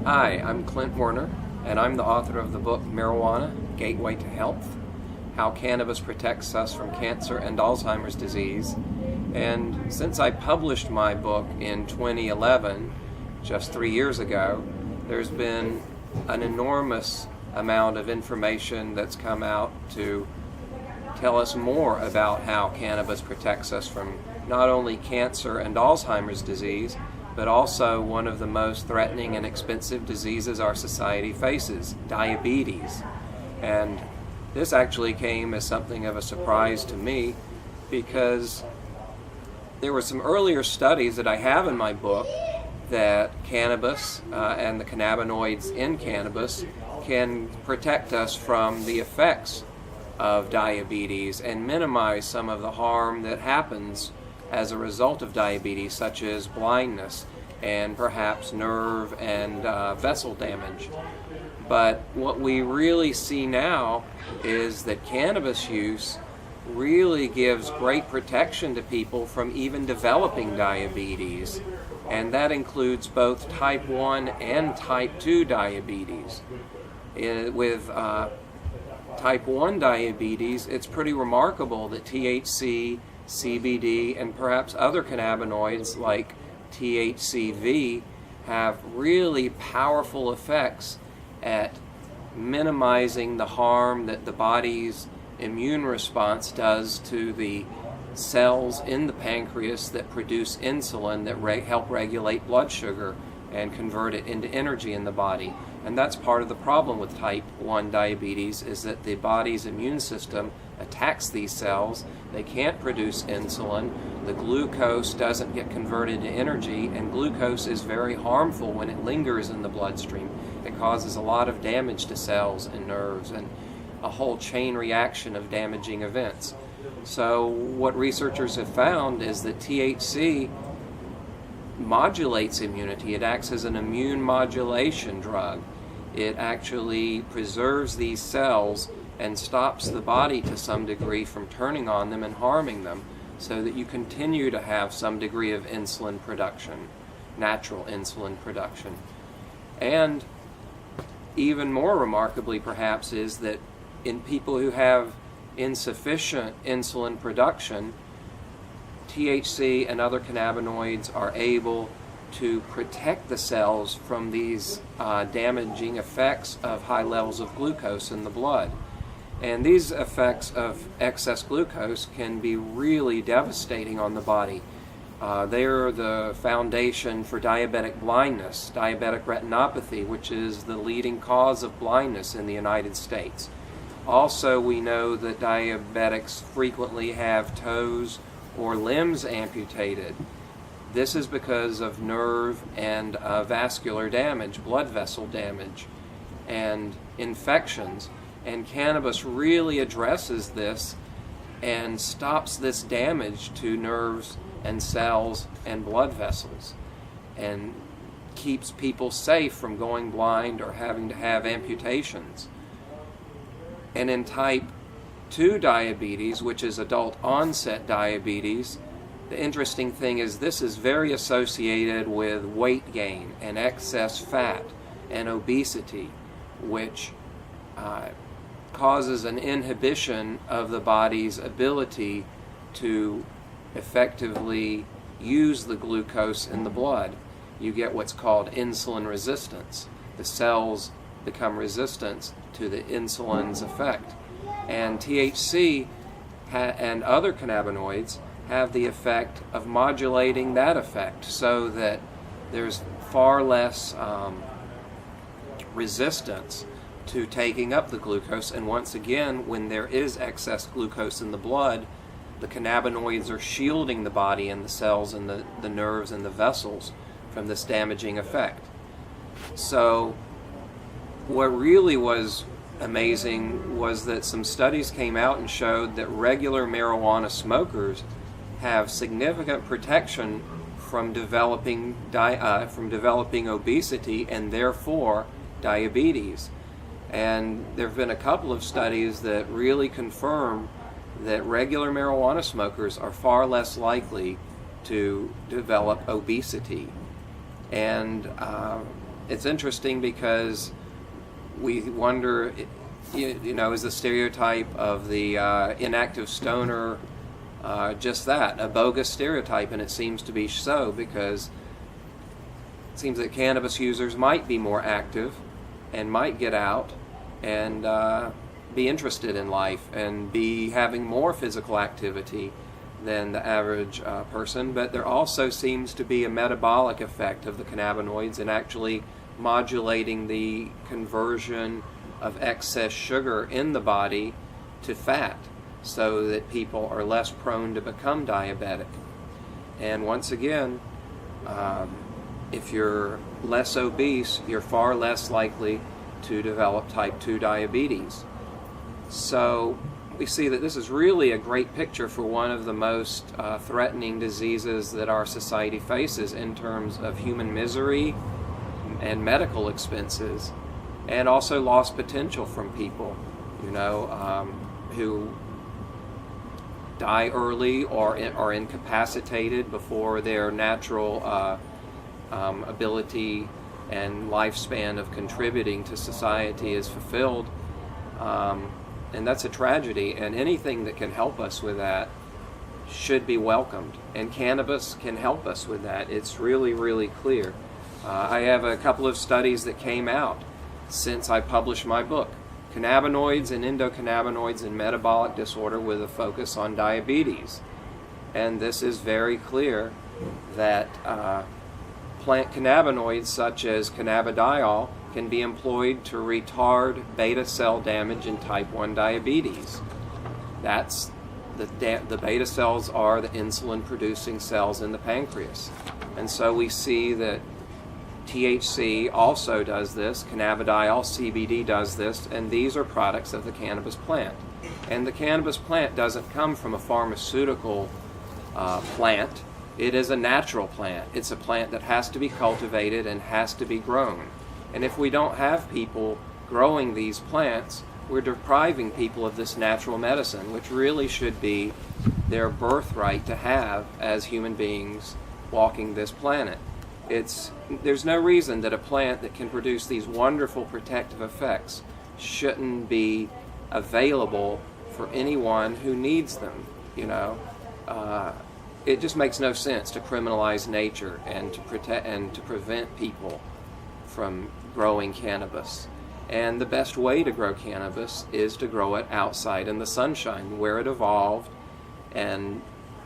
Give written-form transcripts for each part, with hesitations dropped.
Hi, I'm Clint Werner, and I'm the author of the book Marijuana, Gateway to Health, How Cannabis Protects Us from Cancer and Alzheimer's Disease. And since I published my book in 2011, just 3 years ago, there's been an enormous amount of information that's come out to tell us more about how cannabis protects us from not only cancer and Alzheimer's disease, but also one of the most threatening and expensive diseases our society faces, diabetes. And this actually came as something of a surprise to me because there were some earlier studies that I have in my book that cannabis and the cannabinoids in cannabis can protect us from the effects of diabetes and minimize some of the harm that happens as a result of diabetes, such as blindness and perhaps nerve and vessel damage. But what we really see now is that cannabis use really gives great protection to people from even developing diabetes, and that includes both type 1 and type 2 diabetes. With type 1 diabetes, it's pretty remarkable that THC, CBD, and perhaps other cannabinoids like THCV have really powerful effects at minimizing the harm that the body's immune response does to the cells in the pancreas that produce insulin that help regulate blood sugar and convert it into energy in the body. And that's part of the problem with type 1 diabetes, is that the body's immune system attacks these cells. They can't produce insulin. The glucose doesn't get converted to energy, and glucose is very harmful when it lingers in the bloodstream. It causes a lot of damage to cells and nerves and a whole chain reaction of damaging events. So what researchers have found is that THC modulates immunity. It acts as an immune modulation drug. It actually preserves these cells and stops the body to some degree from turning on them and harming them, so that you continue to have some degree of insulin production, natural insulin production. And even more remarkably perhaps is that in people who have insufficient insulin production, THC and other cannabinoids are able to protect the cells from these damaging effects of high levels of glucose in the blood. And these effects of excess glucose can be really devastating on the body. They are the foundation for diabetic blindness, diabetic retinopathy, which is the leading cause of blindness in the United States. Also, we know that diabetics frequently have toes or limbs amputated. This is because of nerve and vascular damage, blood vessel damage, and infections. And cannabis really addresses this and stops this damage to nerves and cells and blood vessels, and keeps people safe from going blind or having to have amputations. And in type 2 diabetes, which is adult onset diabetes, the interesting thing is this is very associated with weight gain and excess fat and obesity, which causes an inhibition of the body's ability to effectively use the glucose in the blood. You get what's called insulin resistance. The cells become resistant to the insulin's effect. And THC and other cannabinoids have the effect of modulating that effect, so that there's far less resistance to taking up the glucose. And once again, when there is excess glucose in the blood, the cannabinoids are shielding the body and the cells and the nerves and the vessels from this damaging effect. So what really was amazing was that some studies came out and showed that regular marijuana smokers have significant protection from developing obesity and therefore diabetes. And there have been a couple of studies that really confirm that regular marijuana smokers are far less likely to develop obesity. And it's interesting because we wonder, is the stereotype of the inactive stoner just that, a bogus stereotype? And it seems to be so, because it seems that cannabis users might be more active and might get out and be interested in life and be having more physical activity than the average person. But there also seems to be a metabolic effect of the cannabinoids in actually modulating the conversion of excess sugar in the body to fat, so that people are less prone to become diabetic. And once again, if you're less obese, you're far less likely to develop type 2 diabetes. So we see that this is really a great picture for one of the most threatening diseases that our society faces in terms of human misery and medical expenses, and also lost potential from people, who die early or are incapacitated before their natural ability and lifespan of contributing to society is fulfilled. And that's a tragedy, and anything that can help us with that should be welcomed. And cannabis can help us with that. It's really, really clear. I have a couple of studies that came out since I published my book, Cannabinoids and Endocannabinoids in Metabolic Disorder, with a focus on diabetes. And this is very clear that plant cannabinoids such as cannabidiol can be employed to retard beta cell damage in type 1 diabetes. That's the beta cells are the insulin producing cells in the pancreas. And so we see that THC also does this, cannabidiol, CBD does this, and these are products of the cannabis plant. And the cannabis plant doesn't come from a pharmaceutical plant. It is a natural plant. It's a plant that has to be cultivated and has to be grown. And if we don't have people growing these plants, we're depriving people of this natural medicine, which really should be their birthright to have as human beings walking this planet. There's no reason that a plant that can produce these wonderful protective effects shouldn't be available for anyone who needs them. It just makes no sense to criminalize nature and to protect and to prevent people from growing cannabis. And the best way to grow cannabis is to grow it outside in the sunshine, where it evolved, and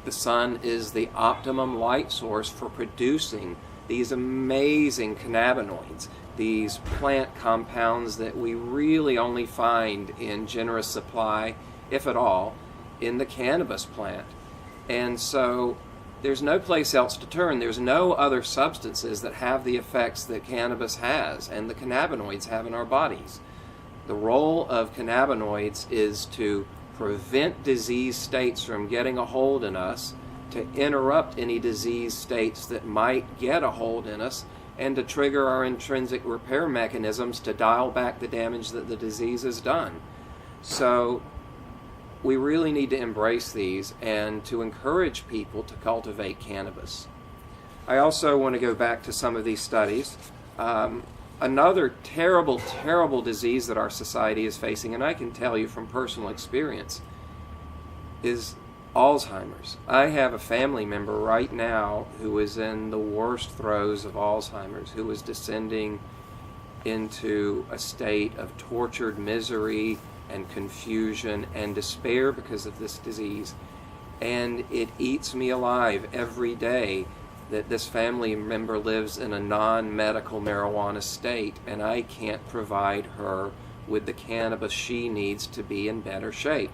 the sun is the optimum light source for producing these amazing cannabinoids, these plant compounds that we really only find in generous supply, if at all, in the cannabis plant. And so there's no place else to turn. There's no other substances that have the effects that cannabis has and the cannabinoids have in our bodies. The role of cannabinoids is to prevent disease states from getting a hold in us, to interrupt any disease states that might get a hold in us, and to trigger our intrinsic repair mechanisms to dial back the damage that the disease has done. So we really need to embrace these and to encourage people to cultivate cannabis. I also want to go back to some of these studies. Another terrible, terrible disease that our society is facing, and I can tell you from personal experience, is Alzheimer's. I have a family member right now who is in the worst throes of Alzheimer's, who is descending into a state of tortured misery and confusion and despair because of this disease. And it eats me alive every day that this family member lives in a non-medical marijuana state, and I can't provide her with the cannabis she needs to be in better shape.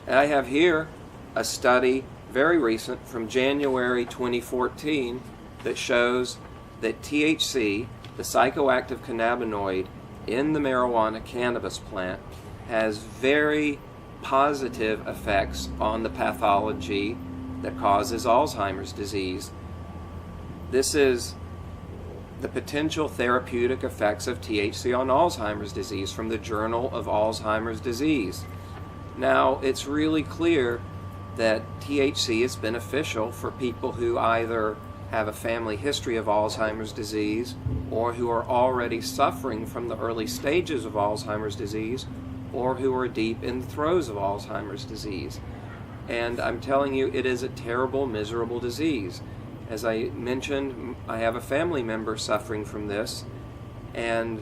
And I have here a study, very recent, from January 2014, that shows that THC, the psychoactive cannabinoid in the marijuana cannabis plant, has very positive effects on the pathology that causes Alzheimer's disease. This is the potential therapeutic effects of THC on Alzheimer's disease from the Journal of Alzheimer's Disease. Now, it's really clear that THC is beneficial for people who either have a family history of Alzheimer's disease or who are already suffering from the early stages of Alzheimer's disease, or who are deep in the throes of Alzheimer's disease. And I'm telling you, it is a terrible, miserable disease. As I mentioned, I have a family member suffering from this, and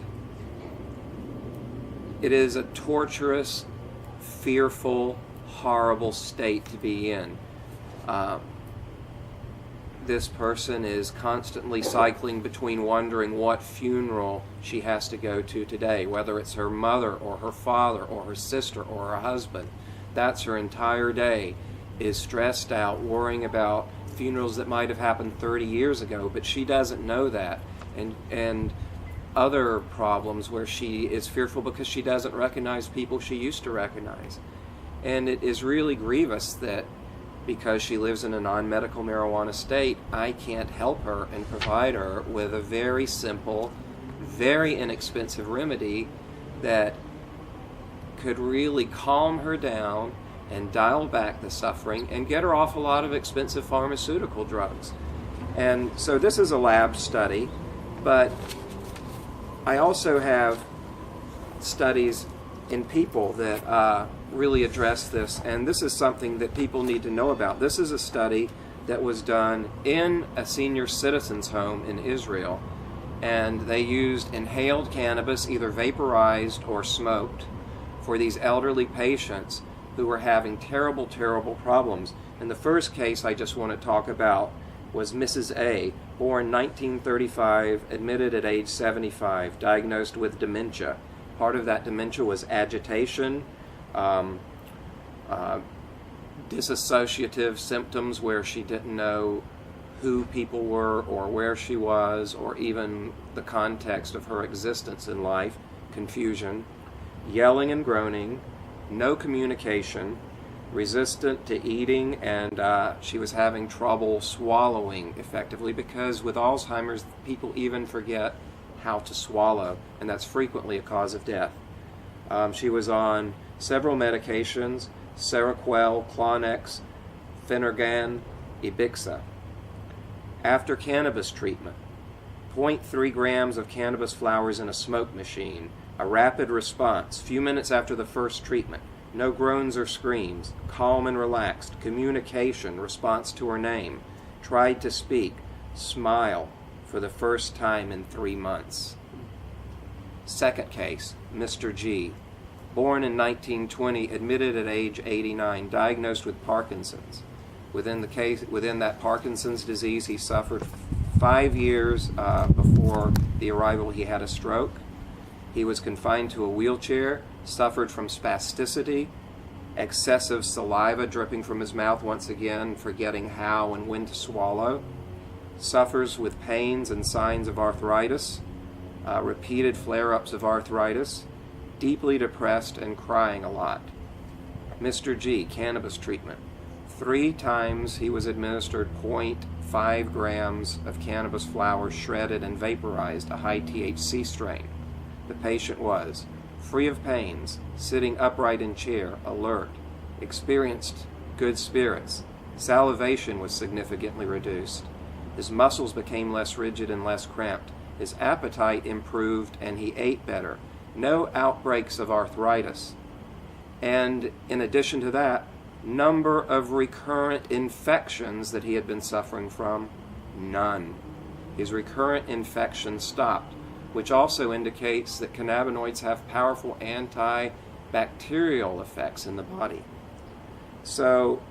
it is a torturous, fearful, horrible state to be in. This person is constantly cycling between wondering what funeral she has to go to today, whether it's her mother or her father or her sister or her husband. That's her entire day, is stressed out, worrying about funerals that might have happened 30 years ago, but she doesn't know that. And other problems where she is fearful because she doesn't recognize people she used to recognize. And it is really grievous that because she lives in a non-medical marijuana state, I can't help her and provide her with a very simple, very inexpensive remedy that could really calm her down and dial back the suffering and get her off a lot of expensive pharmaceutical drugs. And so this is a lab study, but I also have studies in people that really address this, and this is something that people need to know about. This is a study that was done in a senior citizens home in Israel, and they used inhaled cannabis, either vaporized or smoked, for these elderly patients who were having terrible, terrible problems. And the first case I just want to talk about was Mrs. A, born 1935, admitted at age 75, diagnosed with dementia. Part of that dementia was agitation, dissociative symptoms where she didn't know who people were or where she was or even the context of her existence in life, confusion, yelling and groaning, no communication, resistant to eating, and she was having trouble swallowing effectively because with Alzheimer's, people even forget how to swallow, and that's frequently a cause of death. She was on several medications: Seroquel, Clonex, Phenergan, Ibixa. After cannabis treatment, 0.3 grams of cannabis flowers in a smoke machine, a rapid response, few minutes after the first treatment, no groans or screams, calm and relaxed, communication, response to her name, tried to speak, smile for the first time in 3 months. Second case, Mr. G, born in 1920, admitted at age 89, diagnosed with Parkinson's. Within that Parkinson's disease, he suffered 5 years before the arrival. He had a stroke. He was confined to a wheelchair, suffered from spasticity, excessive saliva dripping from his mouth, once again forgetting how and when to swallow, suffers with pains and signs of arthritis, repeated flare-ups of arthritis, deeply depressed and crying a lot. Mr. G, cannabis treatment. 3 times he was administered 0.5 grams of cannabis flower shredded and vaporized, a high THC strain. The patient was free of pains, sitting upright in chair, alert, experienced good spirits. Salivation was significantly reduced. His muscles became less rigid and less cramped. His appetite improved and he ate better. No outbreaks of arthritis. And in addition to that, number of recurrent infections that he had been suffering from, none. His recurrent infections stopped, which also indicates that cannabinoids have powerful antibacterial effects in the body. So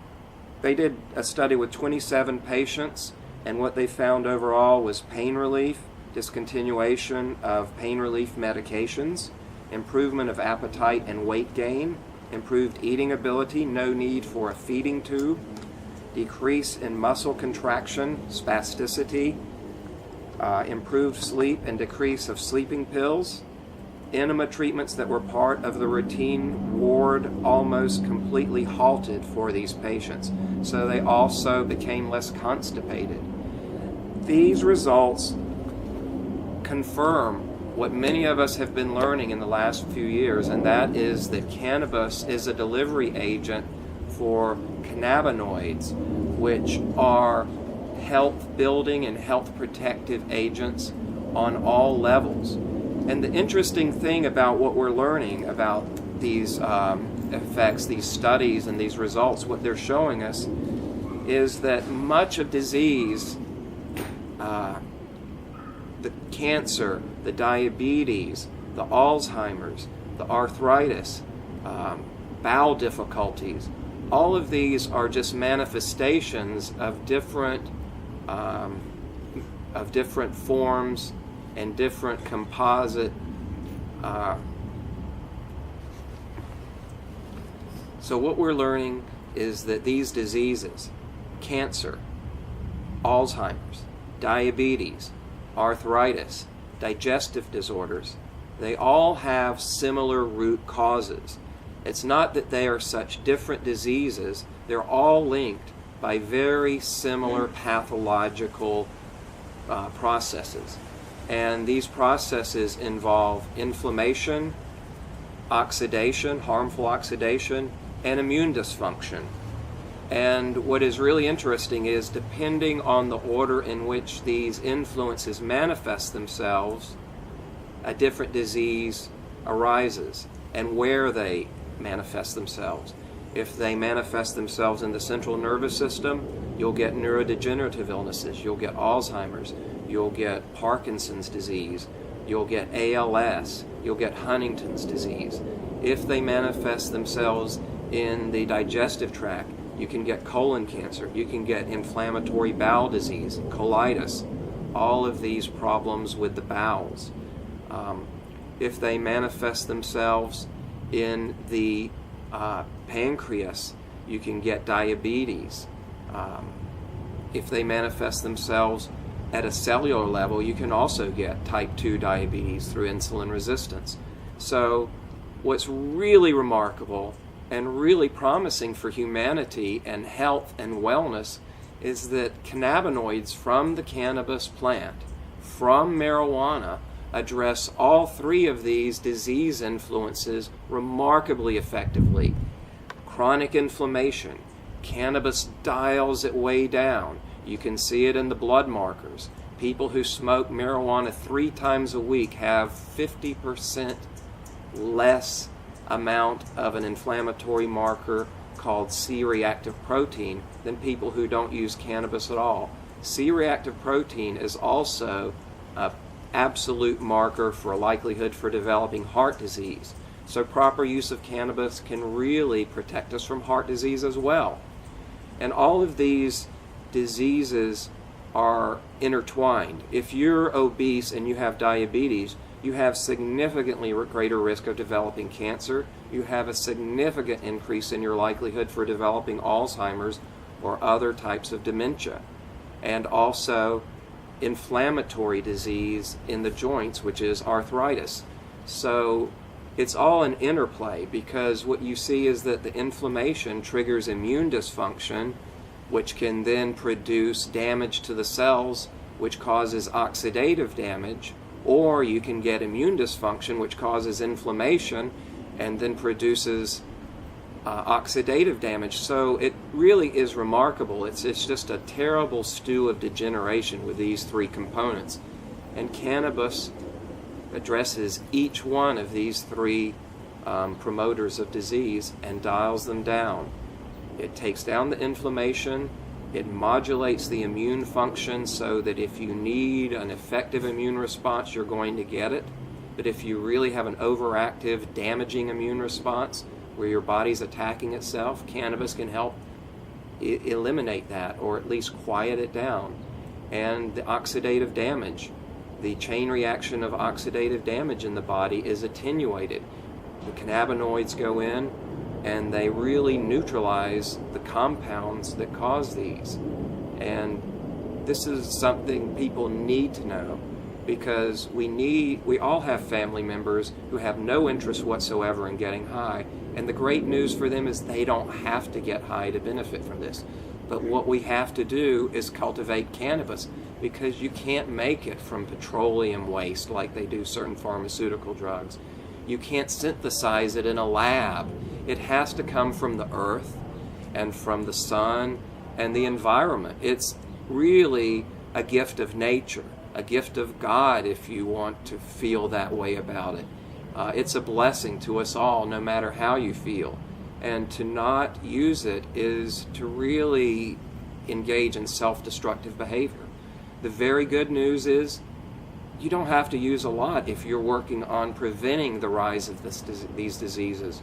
they did a study with 27 patients, and what they found overall was pain relief, discontinuation of pain relief medications, improvement of appetite and weight gain, improved eating ability, no need for a feeding tube, decrease in muscle contraction, spasticity, improved sleep and decrease of sleeping pills, enema treatments that were part of the routine ward almost completely halted for these patients, so they also became less constipated. These results confirm what many of us have been learning in the last few years, and that is that cannabis is a delivery agent for cannabinoids, which are health building and health protective agents on all levels. And the interesting thing about what we're learning about these effects, these studies and these results, what they're showing us is that much of disease, the cancer, the diabetes, the Alzheimer's, the arthritis, bowel difficulties, all of these are just manifestations of different forms and different composite. So what we're learning is that these diseases, cancer, Alzheimer's, diabetes, arthritis, digestive disorders, they all have similar root causes. It's not that they are such different diseases, they're all linked by very similar pathological processes. And these processes involve inflammation, oxidation, harmful oxidation, and immune dysfunction. And what is really interesting is, depending on the order in which these influences manifest themselves, a different disease arises and where they manifest themselves. If they manifest themselves in the central nervous system, you'll get neurodegenerative illnesses, you'll get Alzheimer's, you'll get Parkinson's disease, you'll get ALS, you'll get Huntington's disease. If they manifest themselves in the digestive tract, you can get colon cancer, you can get inflammatory bowel disease, colitis, all of these problems with the bowels. If they manifest themselves in the pancreas, you can get diabetes. If they manifest themselves at a cellular level, you can also get type 2 diabetes through insulin resistance. So what's really remarkable and really promising for humanity and health and wellness is that cannabinoids from the cannabis plant, from marijuana, address all three of these disease influences remarkably effectively. Chronic inflammation, cannabis dials it way down. You can see it in the blood markers. People who smoke marijuana 3 times a week have 50% less amount of an inflammatory marker called C-reactive protein than people who don't use cannabis at all. C-reactive protein is also an absolute marker for a likelihood for developing heart disease. So proper use of cannabis can really protect us from heart disease as well. And all of these diseases are intertwined. If you're obese and you have diabetes, you have significantly greater risk of developing cancer. You have a significant increase in your likelihood for developing Alzheimer's or other types of dementia. And also inflammatory disease in the joints, which is arthritis. So it's all an interplay, because what you see is that the inflammation triggers immune dysfunction, which can then produce damage to the cells, which causes oxidative damage, or you can get immune dysfunction, which causes inflammation and then produces oxidative damage. So it really is remarkable. It's just a terrible stew of degeneration with these three components. And cannabis addresses each one of these three promoters of disease and dials them down. It takes down the inflammation. It modulates the immune function so that if you need an effective immune response, you're going to get it. But if you really have an overactive, damaging immune response where your body's attacking itself, cannabis can help eliminate that, or at least quiet it down. And the oxidative damage, the chain reaction of oxidative damage in the body is attenuated. The cannabinoids go in and they really neutralize the compounds that cause these. And this is something people need to know, because we all have family members who have no interest whatsoever in getting high. And the great news for them is they don't have to get high to benefit from this. But what we have to do is cultivate cannabis, because you can't make it from petroleum waste like they do certain pharmaceutical drugs. You can't synthesize it in a lab. It has to come from the earth and from the sun and the environment. It's really a gift of nature. a gift of God if you want to feel that way about it. It's a blessing to us all, no matter how you feel. And to not use it is to really engage in self-destructive behavior. The very good news is you don't have to use a lot if you're working on preventing the rise of these diseases.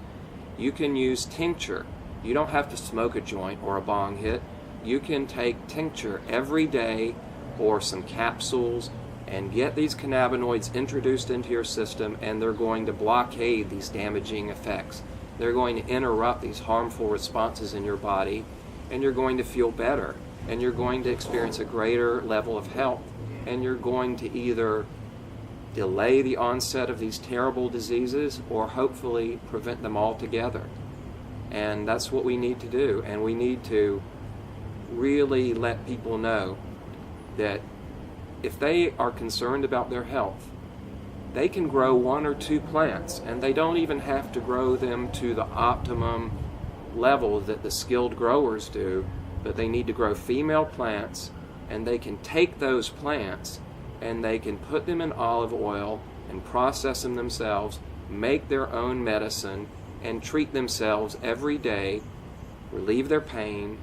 You can use tincture. You don't have to smoke a joint or a bong hit. You can take tincture every day or some capsules and get these cannabinoids introduced into your system, and they're going to blockade these damaging effects. They're going to interrupt these harmful responses in your body, and you're going to feel better, and you're going to experience a greater level of health, and you're going to either delay the onset of these terrible diseases or hopefully prevent them altogether. And that's what we need to do, and we need to really let people know that if they are concerned about their health, they can grow 1 or 2 plants, and they don't even have to grow them to the optimum level that the skilled growers do, but they need to grow female plants, and they can take those plants and they can put them in olive oil and process them themselves, make their own medicine, and treat themselves every day, relieve their pain,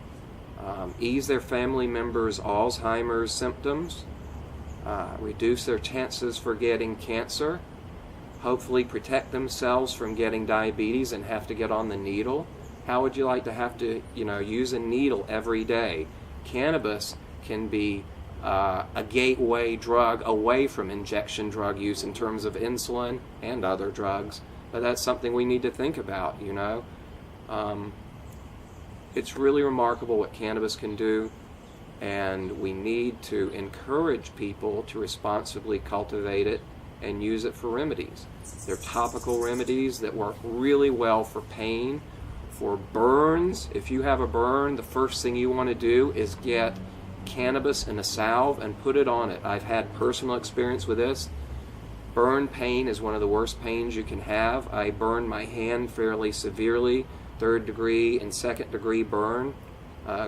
ease their family members' Alzheimer's symptoms, reduce their chances for getting cancer, hopefully protect themselves from getting diabetes and have to get on the needle. How would you like to have to, use a needle every day? Cannabis can be a gateway drug away from injection drug use in terms of insulin and other drugs, but that's something we need to think about, It's really remarkable what cannabis can do, and we need to encourage people to responsibly cultivate it and use it for remedies. They're topical remedies that work really well for pain, for burns. If you have a burn, the first thing you want to do is get cannabis in a salve and put it on it. I've had personal experience with this. Burn pain is one of the worst pains you can have. I burned my hand fairly severely, 3rd degree and 2nd degree burn.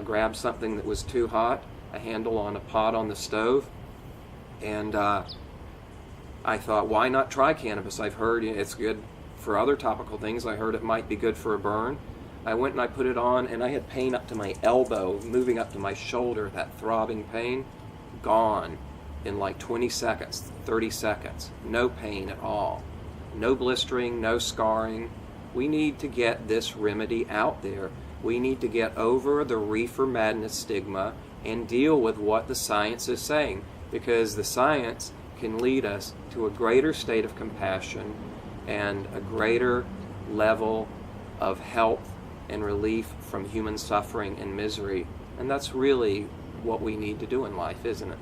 Grabbed something that was too hot, a handle on a pot on the stove, and I thought, why not try cannabis? I've heard it's good for other topical things. I heard it might be good for a burn. I went and I put it on, and I had pain up to my elbow, moving up to my shoulder, that throbbing pain, gone in like 20 seconds, 30 seconds. No pain at all. No blistering, no scarring. We need to get this remedy out there. We need to get over the reefer madness stigma and deal with what the science is saying, because the science can lead us to a greater state of compassion and a greater level of health and relief from human suffering and misery. And that's really what we need to do in life, isn't it?